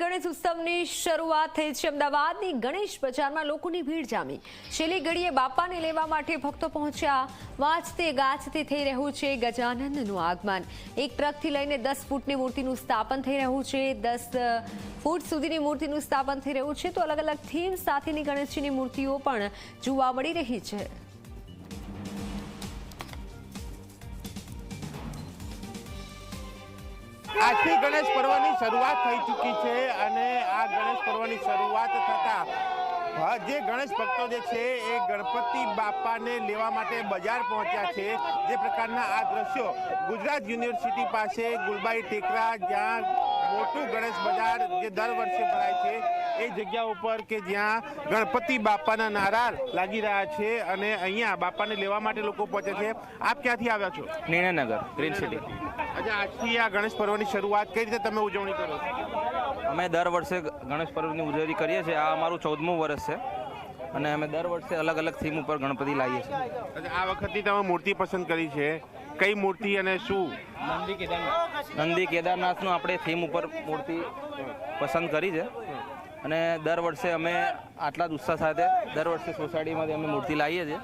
ગણેશ ઉત્સવની શરૂઆત થઈ છે। અમદાવાદની ગણેશ બજારમાં લોકોની ભીડ જામી। છેલ્લી ઘડીએ બાપાને લેવા માટે ભક્તો પહોંચ્યા। વાજતે ગાજતે થઈ રહ્યું છે ગજાનનનું આગમન। એક ટ્રકથી લઈને 10 ફૂટની મૂર્તિનું સ્થાપન થઈ રહ્યું છે। 10 ફૂટ સુધીની મૂર્તિનું સ્થાપન થઈ રહ્યું છે તો અલગ અલગ થીમ સાથેની ગણેશજીની મૂર્તિઓ પણ જોવા મળી રહી છે। આજથી ગણેશ પર્વની શરૂઆત થઈ ચૂકી છે અને આ ગણેશ પર્વની શરૂઆત થતા જે ગણેશ ભક્તો જે છે એ ગણપતિ બાપાને લેવા માટે બજાર પહોંચ્યા છે। જે પ્રકારના આ દ્રશ્યો ગુજરાત યુનિવર્સિટી પાસે ગુલબાઈ ટેકરા, જ્યાં મોટું ગણેશ બજાર જે દર વર્ષે ભરાય છે, એ જગ્યા ઉપર કે જ્યાં ગણપતિ બાપાના નારા લાગી રહ્યા છે અને અહીંયા બાપાને લેવા માટે લોકો પહોંચે છે। આપ ક્યાંથી આવ્યા છો? નિર્ણયનગર, ગ્રીન સિટી। આજે આજથી આ ગણેશ પર્વની શરૂઆત કઈ રીતે તમે ઉજવણી કરો છો? અમે દર વર્ષે ગણેશ પર્વની ઉજવણી કરીએ છીએ। આ અમારું 14મું વર્ષ છે અને અમે દર વર્ષે અલગ અલગ થીમ ઉપર ગણપતિ લાવીએ છીએ। આ વખતની તમે મૂર્તિ પસંદ કરી છે, કઈ મૂર્તિ અને શું? નંદી કેદારનાથનું આપણે થીમ ઉપર મૂર્તિ પસંદ કરી છે અને દર વર્ષે અમે આટલા જ ઉત્સાહ સાથે દર વર્ષે સોસાયટીમાંથી અમે મૂર્તિ લાવીએ છીએ।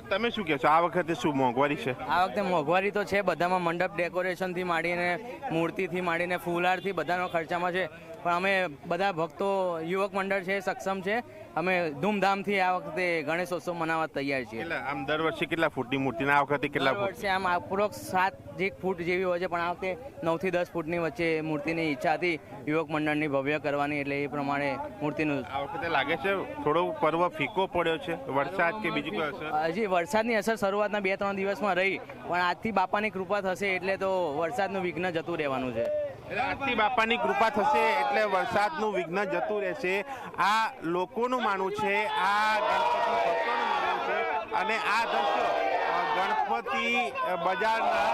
તમે શું કહેશો, આ વખતે શું મોંઘવારી છે? આ વખતે મોંઘવારી તો છે, બધામાં મંડપ ડેકોરેશનથી માંડીને મૂર્તિથી માંડીને ફૂલહારથી બધાનો ખર્ચામાં છે, પણ અમે બધા ભક્તો યુવક મંડળ છે, સક્ષમ છે, અમે ધૂમધામથી આ વખતે ગણેશોત્સવ મનાવવા તૈયાર છીએ। આમ દર વર્ષે કેટલા ફૂટની મૂર્તિ, આ વખતે કેટલા ફૂટ? વર્ષે આમ અપ્રોક્સ 7 ફૂટ જેવી હોય છે, પણ આ વખતે 9 થી 10 ફૂટની વચ્ચે મૂર્તિની ઈચ્છા હતી યુવક મંડળની ભવ્ય કરવાની, એટલે એ પ્રમાણે મૂર્તિનું આ વખતે લાગે છે થોડો પર્વ ફીકો પડ્યો છે, વરસાદ કે બીજી કોઈ અસર? હજી વરસાદની અસર શરૂઆતના 2-3 દિવસમાં રહી, પણ આજથી બાપાની કૃપા થશે એટલે તો વરસાદનું વિઘ્ન જતું રહેવાનું છે। આજથી બાપાની કૃપા થશે એટલે વરસાદનું વિઘ્ન જતું રહેશે, આ લોકોનું માનવું છે, આ ગણપતિ ભક્તોનું માનવું છે। અને આ દ્રશ્યો ગણપતિ બજારના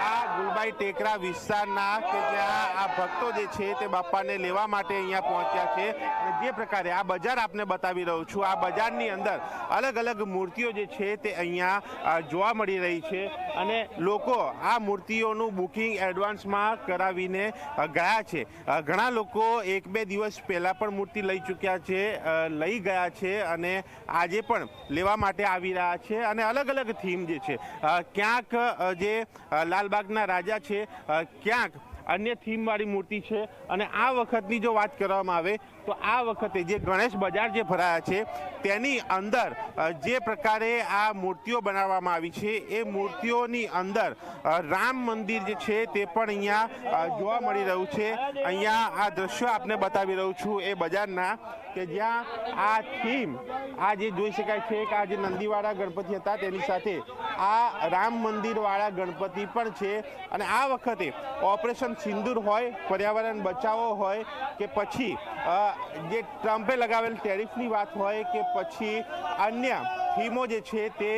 આ ગુલબાઈ ટેકરા વિસ્તારના કે જ્યાં આ ભક્તો જે છે તે બાપાને લેવા માટે અહીંયા પહોંચ્યા છે। અને જે પ્રકારે આ બજાર આપને બતાવી રહ્યું છું, આ બજારની અંદર અલગ અલગ મૂર્તિઓ જે છે તે અહીંયા જોવા મળી રહી છે અને લોકો આ મૂર્તિઓનું બુકિંગ એડવાન્સમાં કરાવીને ગયા છે। ઘણા લોકો 1-2 દિવસ પહેલાં પણ મૂર્તિ લઈ ચૂક્યા છે, લઈ ગયા છે અને આજે પણ લેવા માટે આવી રહ્યા છે। અને અલગ અલગ થીમ જે છે, ક્યાંક જે લાલબાગના રાજા છે, ક્યાંક અન્ય થીમવાળી મૂર્તિ છે। અને આ વખતની જો વાત કરવામાં આવે તો આ વખતે જે ગણેશ બજાર જે ભરાયા છે તેની અંદર જે પ્રકારે આ મૂર્તિઓ બનાવવામાં આવી છે, એ મૂર્તિઓની અંદર રામ મંદિર જે છે તે પણ અહીંયા જોવા મળી રહ્યું છે। અહીંયા આ દ્રશ્યો આપને બતાવી રહ્યું છું એ બજારના, કે જ્યાં આ થીમ આ જે જોઈ શકાય છે કે આ જે નંદીવાળા ગણપતિ હતા તેની સાથે આ રામ મંદિરવાળા ગણપતિ પણ છે। અને આ વખતે ઓપરેશન સિંદૂર હોય, પર્યાવરણ બચાવો હોય કે પછી જે ટ્રમ્પે લગાવેલ ટેરિફની વાત હોય કે પછી અન્ય થીમો જે છે તે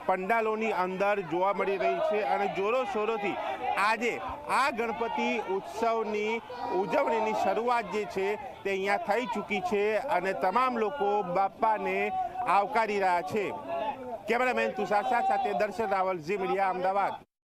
પંડાલોની અંદર જોવા મળી રહી છે। અને જોરો શોરોથી આજે આ ગણપતિ ઉત્સવની ઉજવણીની શરૂઆત જે છે તે અહીંયા થઈ ચૂકી છે અને તમામ લોકો બાપાને આવકારી રહ્યા છે। કેમેરામેન તુષાર સાથે દર્શન રાવલ, ઝી મીડિયા, અમદાવાદ।